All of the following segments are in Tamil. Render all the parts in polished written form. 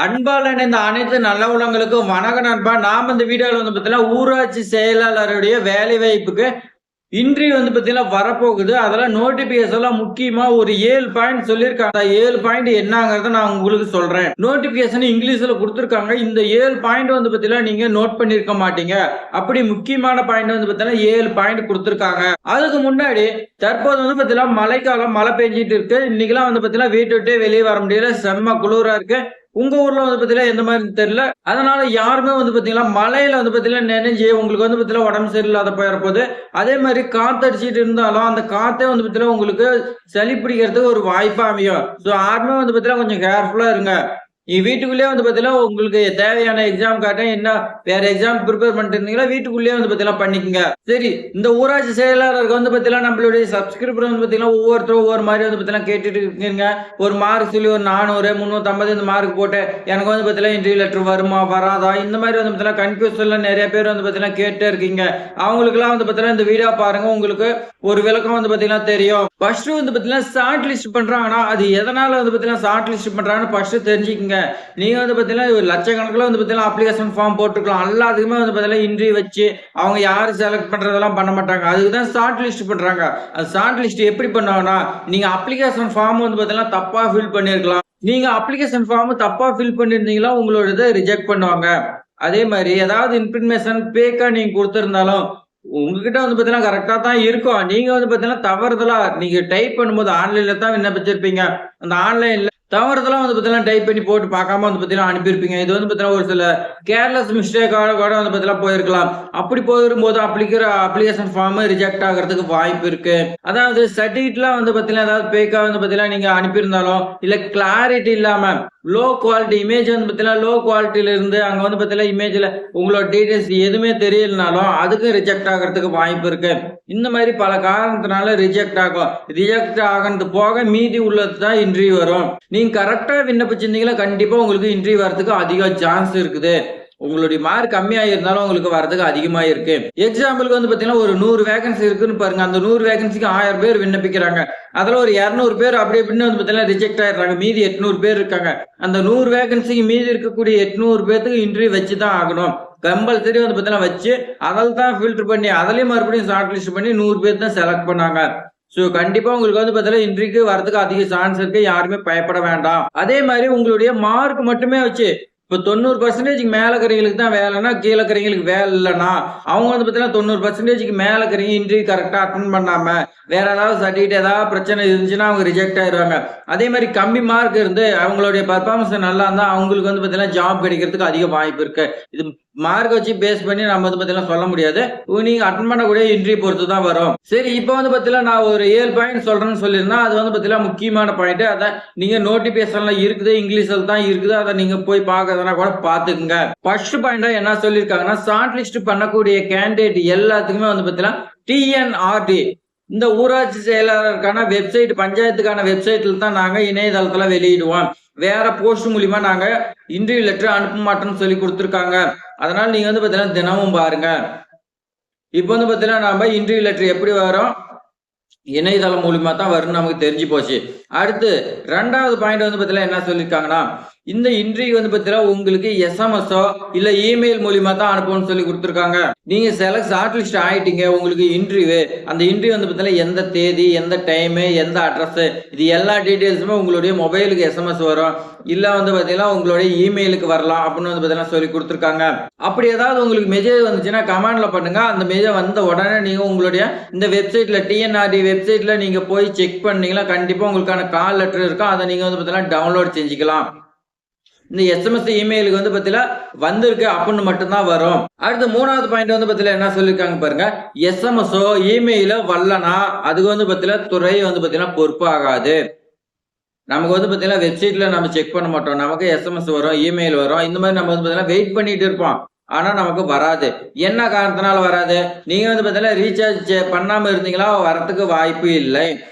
அன்பால இணைந்த அனைத்து நல்ல உள்ளங்களுக்கும் வணக்கம் நண்பா. நாம இந்த வீடியோல வந்து பார்த்தீங்கன்னா, ஊராட்சி செயலாளருடைய வேலைவாய்ப்புக்கு இன்டர்வியூ வந்து பார்த்தீங்கன்னா வரப்போகுது. அதெல்லாம் நோட்டிஃபிகேஷன்லாம் முக்கியமா ஒரு 7 பாயிண்ட் சொல்லியிருக்காங்க. அந்த 7 பாயிண்ட் என்னங்கிறத நான் உங்களுக்கு சொல்றேன். நோட்டிஃபிகேஷன் இங்கிலீஷ்ல குடுத்துருக்காங்க. இந்த 7 பாயிண்ட் வந்து பார்த்தீங்கன்னா, நீங்க நோட் பண்ணியிருக்க மாட்டீங்க. அப்படி முக்கியமான பாயிண்ட் வந்து பார்த்தீங்கன்னா, 7 பாயிண்ட் குடுத்துருக்காங்க. அதுக்கு முன்னாடி தற்போது வந்து பார்த்தீங்கன்னா, மழைக்காலம் மழை பெஞ்சிட்டு இருக்கு. இன்னைக்கெல்லாம் வந்து பார்த்தீங்கன்னா, வீட்ட விட்டே வெளிய வர முடியல. செம்ம குளிரா இருக்கு. உங்க ஊர்ல வந்து பாத்தீங்கன்னா எந்த மாதிரி தெரியல. அதனால யாருமே வந்து பாத்தீங்கன்னா மழையில வந்து பாத்தீங்கன்னா நனைஞ்சு உங்களுக்கு வந்து பாத்தீங்கன்னா உடம்பு சரியில்லாத போயிடப்போகுது. அதே மாதிரி காத்தடிச்சிட்டு இருந்தாலும் அந்த காத்தே வந்து பாத்தீங்கன்னா உங்களுக்கு சளி பிடிக்கிறதுக்கு ஒரு வாய்ப்பா அமையும். ஸோ யாருமே வந்து பாத்தீங்கன்னா கொஞ்சம் கேர்ஃபுல்லா இருங்க. வீட்டுக்குள்ளேயே வந்து பாத்தீங்கன்னா உங்களுக்கு தேவையான எக்ஸாம் காட்டும் என்ன வேற எக்ஸாம் ப்ரிப்பேர் பண்ணிட்டு இருந்தீங்களா வீட்டுக்குள்ளேயே வந்து பாத்தீங்கன்னா பண்ணிக்கங்க. சரி, இந்த ஊராட்சி செயலாளருக்கு வந்து பாத்தீங்கன்னா நம்மளுடைய சப்ஸ்கிரிப்டர் வந்து பாத்தீங்கன்னா ஒவ்வொருத்தரும் ஒவ்வொரு மாதிரி வந்து பாத்தீங்கன்னா கேட்டுட்டு இருக்கீங்க. ஒரு மார்க் சொல்லி ஒரு 400 350 இந்த மார்க் போட்டு எனக்கு வந்து பாத்தீங்கன்னா இன்டர்வியூ லெட்டர் வருமா வராதா இந்த மாதிரி வந்து பாத்தீங்கன்னா கன்ஃபியூஸ்ல நிறைய பேர் வந்து பாத்தீங்கன்னா கேட்டே இருக்கீங்க. அவங்களுக்குலாம் வந்து பாத்தீங்கன்னா இந்த வீடியோ பாருங்க, உங்களுக்கு ஒரு விளக்கம் வந்து பாத்தீங்கன்னா தெரியும். ஃபர்ஸ்ட் வந்து பாத்தீங்கன்னா ஷார்ட் லிஸ்ட் பண்றாங்கன்னா அது எதனால வந்து பாத்தீங்கன்னா ஷார்ட் லிஸ்ட் பண்றாங்கன்னு ஃபர்ஸ்ட் தெரிஞ்சுக்கங்க. நீங்க வந்து பாத்தீங்கன்னா லட்சக்கணக்கில் வந்து பாத்தீங்கன்னா அப்ளிகேஷன் ஃபார்ம் போட்டுக்கலாம். எல்லாத்துக்குமே வந்து பாத்தீங்கன்னா இன்டர்வியூ வச்சு அவங்க யாரு செலக்ட் பண்றதெல்லாம் பண்ண மாட்டாங்க. அதுக்குதான் ஷார்ட் லிஸ்ட் பண்றாங்க. அது ஷார்ட் லிஸ்ட் எப்படி பண்ணுவாங்கன்னா, நீங்க அப்ளிகேஷன் ஃபார்ம் வந்து பாத்தீங்கன்னா தப்பா ஃபில் பண்ணிருக்கலாம். நீங்க அப்ளிகேஷன் ஃபார்ம் தப்பா ஃபில் பண்ணிருந்தீங்களா உங்களோட இதை ரிஜெக்ட் பண்ணுவாங்க. அதே மாதிரி ஏதாவது இன்ஃபர்மேஷன் பேக்கா நீங்க கொடுத்திருந்தாலும் உங்ககிட்ட வந்து பாத்தீங்கன்னா கரெக்டா தான் இருக்கும். நீங்க வந்து பாத்தீங்கன்னா தவறுதலா நீங்க டைப் பண்ணும்போது ஆன்லைன்ல தான் விண்ணப்பிச்சிருப்பீங்க. அந்த ஆன்லைன்ல தவறுதெல்லாம் வந்து பாத்தீங்கன்னா டைப் பண்ணி போட்டு பார்க்காம வந்து பாத்தீங்கன்னா அனுப்பியிருப்பீங்க. இது வந்து பாத்தீங்கன்னா ஒரு சில கேர்லெஸ் மிஸ்டேக்காக கூட வந்து பாத்தீங்கன்னா போயிருக்கலாம். அப்படி போயிரும்போது அப்ளிகேஷன் ஃபார்ம் ரிஜெக்ட் ஆகிறதுக்கு வாய்ப்பு இருக்கு. அதாவது சர்டிபிகேட்லாம் வந்து பாத்தீங்கன்னா ஏதாவது பேக்கா வந்து பாத்தீங்கன்னா நீங்க அனுப்பியிருந்தாலும் இல்ல கிளாரிட்டி இல்லாம லோ குவாலிட்டி இமேஜ் வந்து பாத்தீங்கன்னா லோ குவாலிட்டியில இருந்து அங்க வந்து பாத்தீங்கன்னா இமேஜ்ல உங்களோட டீடைல்ஸ் எதுவுமே தெரியலனாலும் அதுக்கு ரிஜெக்ட் ஆகிறதுக்கு வாய்ப்பு இருக்கு. இந்த மாதிரி பல காரணத்தினால ரிஜெக்ட் ஆகும். ரிஜெக்ட் ஆகிறது போக மீதி உள்ளது தான் இன்டர்வியூ வரும். நீங்க கரெக்டா விண்ணப்பிச்சிருந்தீங்கன்னா கண்டிப்பா உங்களுக்கு இன்டர்வியூ வரதுக்கு அதிக சான்ஸ் இருக்குது. உங்களுடைய மார்க் கம்மியா இருந்தாலும் உங்களுக்கு வரதுக்கு அதிகமா இருக்கு. எக்ஸாம்பிளுக்கு வந்து பாத்தீங்கன்னா ஒரு 100 வேகன்சி இருக்குன்னு பாருங்க. அந்த 100 வேகன்சிக்கு 1000 பேர் விண்ணப்பிக்கிறாங்க. அதுல ஒரு 200 பேர் அப்படி இப்படின்னு வந்து பாத்தீங்கன்னா ரிஜெக்ட் ஆயிடுறாங்க. மீதி 800 பேர் இருக்காங்க. அந்த 100 வேகன்சிக்கு மீதி இருக்கக்கூடிய 800 பேருக்கு இன்டர்வியூ வச்சுதான் ஆகணும். கம்பல்சரி வந்து பாத்தீங்கன்னா வச்சு அதில் தான் ஃபில்டர் பண்ணி அதுலயும் மறுபடியும் ஷார்ட் லிஸ்ட் பண்ணி 100 பேர் தான் செலக்ட் பண்ணாங்க. சோ கண்டிப்பா உங்களுக்கு வந்து பாத்தீங்கன்னா இன்டர்வியூக்கு வரதுக்கு அதிக சான்ஸ் இருக்கு. யாருமே பயப்பட வேண்டாம். அதே மாதிரி உங்களுடைய மார்க் மட்டுமே வச்சு இப்ப 90% மேல இருக்கிறவங்களுக்கு தான் வேலைன்னா கீழே இருக்கிறவங்களுக்கு வேலை இல்லைன்னா அவங்க வந்து பாத்தீங்கன்னா 90% மேல இருக்கிறவங்க இன்டர்வியூ கரெக்டா அட்டன் பண்ணாம வேற ஏதாவது சர்டிஃபிகேட் ஏதாவது பிரச்சனை இருந்துச்சுன்னா அவங்க ரிஜெக்ட் ஆயிடுவாங்க. அதே மாதிரி கம்மி மார்க் இருந்து அவங்களுடைய பர்ஃபார்மன்ஸ் நல்லா இருந்தா அவங்களுக்கு வந்து பாத்தீங்கன்னா ஜாப் கிடைக்கிறதுக்கு அதிக வாய்ப்பு இருக்கு. இது மார்க் வச்சு பேஸ் பண்ணி நம்ம வந்து பாத்தீங்கன்னா சொல்ல முடியாது. நீங்க அட்டன் பண்ணக்கூடிய இன்டர்வியூ பொறுத்து தான் வரும். சரி, இப்போ வந்து பாத்தீங்கன்னா நான் ஒரு 7 பாயிண்ட் சொல்றேன்னு சொல்லியிருந்தேன். அது வந்து பாத்தீங்கன்னா முக்கியமான பாயிண்ட். அதை நீங்க நோட்டிபிகேஷன்ல இருக்குது, இங்கிலீஷ்ல தான் இருக்குது. அதை நீங்க போய் பார்க்கறதுனா கூட பாத்துக்குங்க. ஃபர்ஸ்ட் பாயிண்டா என்ன சொல்லியிருக்காங்கன்னா, ஷார்ட் லிஸ்ட் பண்ணக்கூடிய கேண்டிடேட் எல்லாத்துக்குமே வந்து பாத்தீங்கன்னா டிஎன்ஆர்டி இந்த ஊராட்சி செயலாளருக்கான வெப்சைட் பஞ்சாயத்துக்கான வெப்சைட்ல தான் நாங்க இணையதளத்துல வெளியிடுவோம். வேற போஸ்ட் மூலியமா நாங்க இன்டர்வியூ லெட்டர் அனுப்ப மாட்டோம்னு சொல்லி கொடுத்துருக்காங்க. அதனால நீங்க வந்து பாத்தீங்கன்னா தினமும் பாருங்க. இப்போ வந்து பாத்தீங்கன்னா நம்ம இன்டர்வியூ லெட்டர் எப்படி வரும், இணையதளம் மூலியமா தான் வரும்னு நமக்கு தெரிஞ்சு போச்சு. அடுத்து 2வது பாயிண்ட் வந்து பாத்தீங்கன்னா என்ன சொல்லியிருக்காங்கன்னா, இந்த இன்டர்வியூ வந்து பாத்தீங்கன்னா உங்களுக்கு எஸ்எம்எஸ்ஓ இல்ல இமெயில் மூலியமா தான் அனுப்பணும்னு சொல்லி கொடுத்துருக்காங்க. நீங்க ஷார்ட் லிஸ்ட் ஆயிட்டீங்க, உங்களுக்கு இன்டர்வியூ அந்த இன்டர்வியூ வந்து பாத்தீங்கன்னா எந்த தேதி எந்த டைம் எந்த அட்ரஸ் இது எல்லா டீடைல்ஸுமே உங்களுடைய மொபைலுக்கு எஸ்எம்எஸ் வரும். இல்ல வந்து பாத்தீங்கன்னா உங்களுடைய இமெயிலுக்கு வரலாம் அப்படின்னு வந்து பாத்தீங்கன்னா சொல்லி கொடுத்துருக்காங்க. அப்படி ஏதாவது உங்களுக்கு மெசேஜ் வந்துச்சுன்னா கமெண்ட்ல பண்ணுங்க. அந்த மெசேஜ் வந்த உடனே நீங்க உங்களுடைய இந்த வெப்சைட்ல டிஎன்ஆர்டி வெப்சைட்ல நீங்க போய் செக் பண்ணீங்கன்னா கண்டிப்பா உங்களுக்கான கால் லெட்டர் இருக்கும். அதை நீங்க வந்து பாத்தீங்கன்னா டவுன்லோட் செஞ்சுக்கலாம். இந்த எஸ்எம்எஸ் இமெயிலுக்கு வந்து பாத்தீங்கன்னா வந்திருக்கு அப்படின்னு மட்டும்தான் வரும். அடுத்து 3வது பாயிண்ட் வந்து பாத்தீங்கன்னா என்ன சொல்லிருக்காங்க பாருங்க, எஸ்எம்எஸ்ஓ இமெயில வரலனா அதுக்கு வந்து பாத்தீங்கன்னா துறை வந்து பாத்தீங்கன்னா பொறுப்பு ஆகாது. நமக்கு வந்து பாத்தீங்கன்னா வெப்சைட்ல நம்ம செக் பண்ண மாட்டோம். நமக்கு எஸ்எம்எஸ் வரும், இமெயில் வரும். இந்த மாதிரி நம்ம வந்து பாத்தீங்கன்னா வெயிட் பண்ணிட்டு இருப்போம். ஆனா நமக்கு வராது. என்ன காரணத்தினால வராது? நீங்க வந்து பாத்தீங்கன்னா ரீசார்ஜ் பண்ணாம இருந்தீங்களா வரத்துக்கு வாய்ப்பு இல்லை.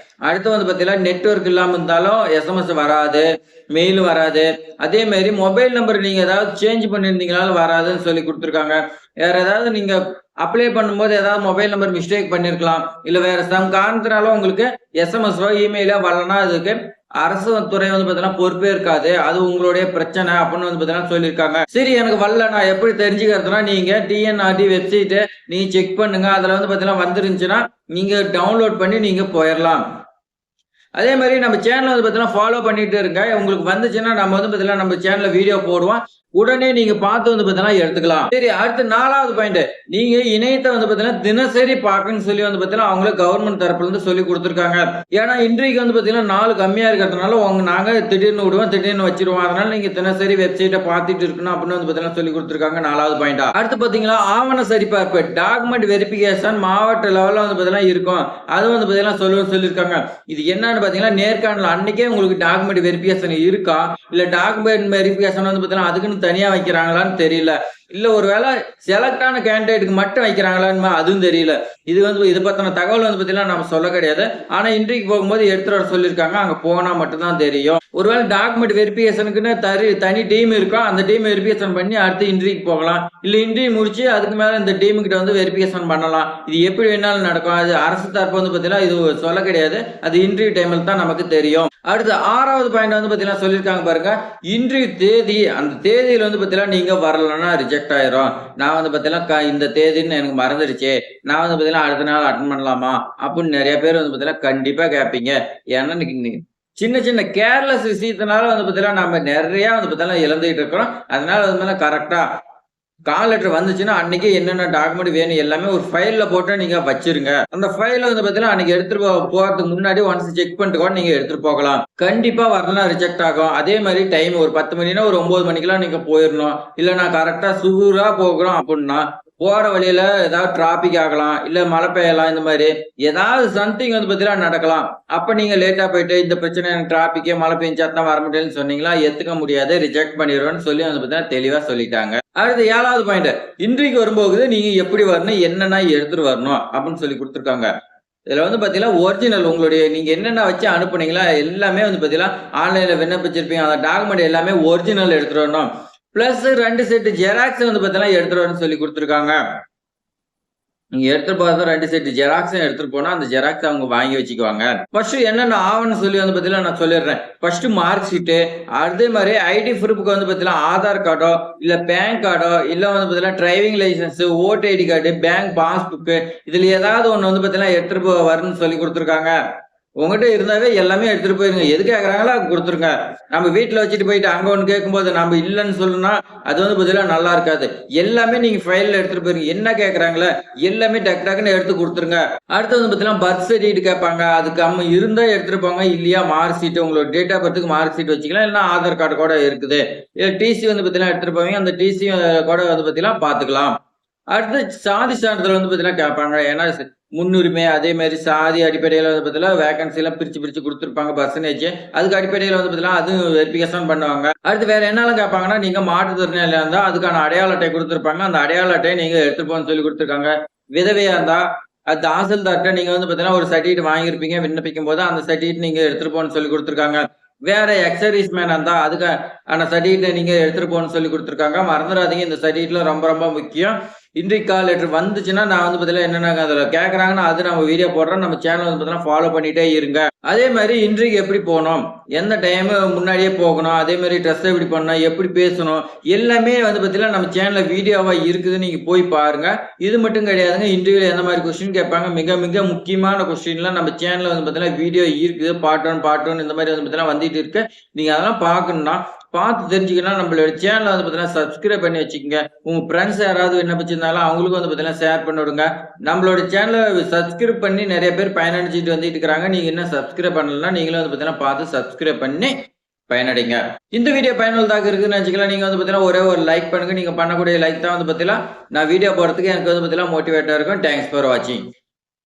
அடுத்து வந்து பாத்தீங்கன்னா நெட்வொர்க் இல்லாம இருந்தாலும் எஸ்எம்எஸ் வராது, மெயில் வராது. அதே மாதிரி மொபைல் நம்பர் நீங்க ஏதாவது சேஞ்ச் பண்ணிருந்தீங்கனாலும் வராதுன்னு சொல்லி கொடுத்துருக்காங்க. வேற ஏதாவது நீங்க அப்ளை பண்ணும்போது ஏதாவது மொபைல் நம்பர் மிஸ்டேக் பண்ணிருக்கலாம். இல்ல வேற சம் காரணத்தினால உங்களுக்கு எஸ்எம்எஸ்ஓ இமெயிலோ வரலன்னா அதுக்கு அரசு துறை வந்து பார்த்தீங்கன்னா பொறுப்பே இருக்காது. அது உங்களுடைய பிரச்சனை அப்படின்னு வந்து பார்த்தீங்கன்னா சொல்லியிருக்காங்க. சரி எனக்கு வரல நான் எப்படி தெரிஞ்சுக்கிறதுனா, நீங்க டிஎன்ஆர்டி வெப்சைட்ட நீங்க செக் பண்ணுங்க. அதுல வந்து பார்த்தீங்கன்னா வந்துருந்துச்சுன்னா, நீங்க டவுன்லோட் பண்ணி நீங்க போயிரலாம். அதே மாரி நம்ம சேனல வந்து பார்த்தீங்கன்னா ஃபாலோ பண்ணிட்டு இருங்க. உங்களுக்கு வந்துச்சுன்னா நம்ம வந்து பார்த்தீங்கன்னா நம்ம சேனல்ல வீடியோ போடுவோம். உடனே நீங்க பார்த்து வந்து பார்த்தீங்கன்னா எடுத்துக்கலாம். சரி அடுத்து 4வது பாயிண்ட். நீங்க இணையத்த வந்து பார்த்தீங்கன்னா தினசரி பார்க்கணும்னு சொல்லி வந்து பார்த்தீங்கன்னா அவங்களே கவர்மெண்ட் தரப்புல இருந்து சொல்லிக் குடுத்துருக்காங்க. ஏன்னா இன்றைக்கு வந்து பார்த்தீங்கன்னா நாள் கம்மியா இருக்கிறதுனால நாங்க திடீர்னு விடுவோம், திடீர்னு வச்சிருவோம். அதனால நீங்க தினசரி வெப்சைட்ட பார்த்துட்டு இருக்கணும் அப்படின்னு வந்து பார்த்தீங்கன்னா சொல்லிக் குடுத்துருக்காங்க 4வது பாயிண்டா. அடுத்து பார்த்தீங்களா ஆவண சரிபார்ப்பு டாக்குமெண்ட் வெரிஃபிகேஷன் மாவட்ட லெவல்ல வந்து பார்த்தீங்கன்னா இருக்கும். அது வந்து பார்த்தீங்கன்னா சொல்லியிருக்காங்க. இது என்னன்னு பார்த்தீங்கன்னா நேர்காணல் அன்னைக்கே உங்களுக்கு டாக்குமெண்ட் வெரிஃபிகேஷன் இருக்கா? இல்ல டாக்குமெண்ட் வெரிஃபிகேஷன் வந்து பார்த்தீங்கன்னா அதுக்குன்னு தனியா வைக்கிறாங்களான்னு தெரியல. இல்ல ஒருவேளை செலக்ட் ஆன கேண்டிடேட்டுக்கு மட்டும் வைக்கிறாங்களான்னு அதுவும் தெரியல. இது பத்தின தகவல் வந்து பார்த்தீங்கன்னா நம்ம சொல்ல கிடையாது. ஆனா இன்றைக்கு போகும்போது எடுத்துட்டு வர சொல்லியிருக்காங்க. அங்க போனா மட்டும் தான் தெரியும். ஒருவேளை டாக்குமெண்ட் வெரிஃபிகேஷனுக்குன்னு தனி டீம் இருக்கும். அந்த டீம் வெரிஃபிகேஷன் பண்ணி அடுத்து இன்டர்வியூக்கு போகலாம். இல்ல இன்டர்வியூ முடிச்சு அதுக்கு மேல இந்த டீம் கிட்ட வந்து வெரிஃபிகேஷன் பண்ணலாம். இது எப்படி வேணாலும் நடக்கும். அது அரசு தரப்பு வந்து பார்த்தீங்கன்னா இது சொல்ல கிடையாது. அது இன்டர்வியூ டைம்ல தான் நமக்கு தெரியும். அடுத்து 6வது பாயிண்ட் வந்து பார்த்தீங்கன்னா சொல்லியிருக்காங்க பாருங்க. இன்றைய தேதி அந்த தேதியில வந்து பார்த்தீங்கன்னா நீங்க வரலன்னா ரிஜெக்ட் ஆயிரும். நான் வந்து பார்த்தீங்கன்னா இந்த தேதின்னு எனக்கு மறந்துடுச்சு. நான் வந்து பார்த்தீங்கன்னா அடுத்த நாள் அட்டெண்ட் பண்ணலாமா அப்படின்னு நிறைய பேர் வந்து பார்த்தீங்கன்னா கண்டிப்பா கேட்பீங்க. ஏன்னா சின்ன சின்ன கேர்லெஸ் விஷயத்தினால வந்து பார்த்தீங்கன்னா நம்ம நிறைய வந்து பார்த்தீங்கன்னா இழந்துகிட்டு இருக்கிறோம். அதனால வந்து கரெக்டா கால் லெட்டர் வந்துச்சுன்னா அன்னைக்கு என்னென்ன டாக்குமெண்ட் வேணும் எல்லாமே ஒரு ஃபைல்ல போட்டு நீங்க வச்சிருங்க. அந்த ஃபைல வந்து பாத்தீங்கன்னா அன்னைக்கு எடுத்துட்டு போறதுக்கு முன்னாடி ஒன்ஸ் செக் பண்ணிட்டு கூட நீங்க எடுத்துட்டு போகலாம். கண்டிப்பா வரலாம் ரிஜெக்ட் ஆகும். அதே மாதிரி டைம் ஒரு 10 மணினா ஒரு 9 மணிக்கெல்லாம் நீங்க போயிடணும். இல்ல நான் கரெக்டா சுகூரா போகிறோம் அப்படின்னா போற வழியில ஏதாவது டிராபிக் ஆகலாம், இல்ல மழை பெய்யலாம், இந்த மாதிரி ஏதாவது சம்திங் வந்து பாத்தீங்கன்னா நடக்கலாம். அப்ப நீங்க லேட்டா போயிட்டு இந்த பிரச்சனை எனக்கு டிராபிக்கே மழை பெஞ்சா தான் வர முடியலன்னு சொன்னீங்களா ஏத்துக்க முடியாது, ரிஜெக்ட் பண்ணிடுவோம்னு சொல்லி வந்து பாத்தீங்கன்னா தெளிவா சொல்லிட்டாங்க. அடுத்து 7வது பாயிண்ட். இன்றைக்கு வரும்போது நீங்க எப்படி வரணும் என்னென்ன எடுத்துட்டு வரணும் அப்படின்னு சொல்லி கொடுத்துருக்காங்க. இதுல வந்து பாத்தீங்கன்னா ஒரிஜினல் உங்களுடைய நீங்க என்னென்ன வச்சு அனுப்புனீங்களா எல்லாமே வந்து பாத்தீங்கன்னா ஆன்லைன்ல விண்ணப்பிச்சிருப்பீங்க. அந்த டாக்குமெண்ட் எல்லாமே ஒரிஜினல் எடுத்துட்டு வரணும். பிளஸ் 2 செட் ஜெராக்ஸ் வந்து பாத்தீங்கன்னா எடுத்துட்டு வரணும்னு சொல்லி கொடுத்துருக்காங்க. நீங்க எடுத்துட்டு போறதா 2 செட் ஜெராக்ஸும் எடுத்துட்டு போனா அந்த ஜெராக்ஸ் அவங்க வாங்கி வச்சுக்குவாங்க. ஃபர்ஸ்ட் என்னென்ன ஆவணம் சொல்லி வந்து பாத்தீங்கன்னா நான் சொல்லிடுறேன். ஃபர்ஸ்ட் மார்க் ஷீட்டு, அதே மாதிரி ஐடி ப்ரூஃப்க்கு வந்து பாத்தீங்கன்னா ஆதார் கார்டோ இல்ல பேன் கார்டோ இல்ல வந்து பாத்தீங்கன்னா டிரைவிங் லைசன்ஸ், ஓட்டு ஐடி கார்டு, பேங்க் பாஸ்புக் இதுல ஏதாவது ஒண்ணு வந்து பாத்தீங்கன்னா எடுத்துட்டு வரணும்னு சொல்லி கொடுத்துருக்காங்க. உங்ககிட்ட இருந்தாவே எல்லாமே எடுத்துட்டு போயிருங்க. எது கேட்கறாங்களோ அது கொடுத்துருங்க. நம்ம வீட்டுல வச்சுட்டு போயிட்டு அங்க ஒண்ணு கேட்கும்போது நம்ம இல்லைன்னு சொல்லணும்னா அது வந்து பதிலா நல்லா இருக்காது. எல்லாமே நீங்க ஃபைல்ல எடுத்துட்டு போயிருங்க. என்ன கேட்கறாங்களே எல்லாமே டக்கு டக்குன்னு எடுத்து கொடுத்துருங்க. அடுத்து வந்து பாத்தீங்கன்னா பர்த் சர்டிஃபிகேட் கேட்பாங்க. அதுக்கு நம்ம இருந்தா எடுத்துட்டு போங்க. இல்லையா மார்க் ஷீட் உங்களோட டேட் ஆஃப் பர்த்துக்கு மார்க் ஷீட் வச்சுக்கலாம். இல்லைன்னா ஆதார் கார்டு கூட இருக்குது. டிசி வந்து பாத்தீங்கன்னா எடுத்துட்டு போவீங்க. அந்த டிசி கூட வந்து பாத்தீங்கன்னா பாத்துக்கலாம். அடுத்து சாதி சான்றிதழ் வந்து பாத்தீங்கன்னா கேட்பாங்க. ஏன்னா முன்னுரிமை அதே மாதிரி சாதி அடிப்படையில வந்து பாத்தீங்கன்னா வேகன்சி எல்லாம் பிரிச்சு கொடுத்துருப்பாங்க பர்சன்டேஜ். அதுக்கு அடிப்படையில வந்து பாத்தீங்கன்னா அது வெரிஃபிகேஷன் பண்ணுவாங்க. அடுத்து வேற என்னெல்லாம் கேட்பாங்கன்னா நீங்க மாற்றுத்திறனாளியா இருந்தா அதுக்கான அடையாள அட்டை கொடுத்துருப்பாங்க. அந்த அடையாள அட்டையை நீங்க எடுத்துட்டு போன்னு சொல்லி கொடுத்துருக்காங்க. விதவையா இருந்தா அது தாசில்தார்ட்ட நீங்க வந்து பாத்தீங்கன்னா ஒரு சர்டிஃபிகேட் வாங்கியிருப்பீங்க விண்ணப்பிக்கும் போது அந்த சர்டிஃபிகேட் நீங்க எடுத்துட்டு போன்னு சொல்லி கொடுத்துருக்காங்க. வேற எக்ஸர்வீஸ் மேன் இருந்தா அதுக்கு அந்த சர்டிஃபிகேட் நீங்க எடுத்துட்டு போன்னு சொல்லி கொடுத்துருக்காங்க. மறந்துடாதீங்க இந்த சர்டிஃபிகேட்ல ரொம்ப ரொம்ப முக்கியம். இன்றைக்கு கால் லெட்டர் வந்துச்சுன்னா நான் வந்து பாத்தீங்கன்னா என்னென்ன அதுல கேட்கறாங்கன்னா அது நம்ம வீடியோ போடுறோம். நம்ம சேனல் வந்து பாத்தீங்கன்னா ஃபாலோ பண்ணிட்டே இருங்க. அதே மாதிரி இன்றைக்கு எப்படி போகணும், எந்த டைம் முன்னாடியே போகணும், அதே மாதிரி ட்ரெஸ் எப்படி பண்ணணும், எப்படி பேசணும் எல்லாமே வந்து பாத்தீங்கன்னா நம்ம சேனல்ல வீடியோவா இருக்குது. நீங்க போய் பாருங்க. இது மட்டும் கிடையாதுங்க. இன்டர்வியூல எந்த மாதிரி கொஸ்டின் கேட்பாங்க மிக மிக முக்கியமான கொஸ்டின்லாம் நம்ம சேனல்ல வந்து பாத்தீங்கன்னா வீடியோ இருக்குது. பார்ட் 1 இந்த மாதிரி வந்து பாத்தீங்கன்னா வந்துட்டு இருக்கு. நீங்க அதெல்லாம் பார்க்கணும்னா பார்த்து தெரிஞ்சுக்கணும். நம்மளோட சேனலை வந்து பாத்தீங்கன்னா சப்ஸ்கிரைப் பண்ணி வச்சுக்கோங்க. உங்க ஃப்ரெண்ட்ஸ் யாராவது விண்ணப்பிச்சிருந்தாலும் அவங்களுக்கும் வந்து பாத்தீங்கன்னா ஷேர் பண்ணி விடுங்க. நம்மளோட சேனலை சப்ஸ்கிரைப் பண்ணி நிறைய பேர் பயனடைஞ்சிட்டு வந்துட்டு இருக்கிறாங்க. நீங்க என்ன சப்ஸ்கிரைப் பண்ணலன்னா நீங்களும் வந்து பாத்தீங்கன்னா பார்த்து சப்ஸ்கிரைப் பண்ணி பயனடைங்க. இந்த வீடியோ பயனுள்ளதாக இருக்குன்னு நினைச்சுக்கலாம். நீங்க வந்து பாத்தீங்கன்னா ஒரே ஒரு லைக் பண்ணுங்க. நீங்க பண்ணக்கூடிய லைக் தான் வந்து பாத்தீங்கன்னா நான் வீடியோ போறதுக்கு எனக்கு வந்து பாத்தீங்கன்னா மோட்டிவேட்டா இருக்கும். தேங்க்ஸ் ஃபார் வாட்சிங்.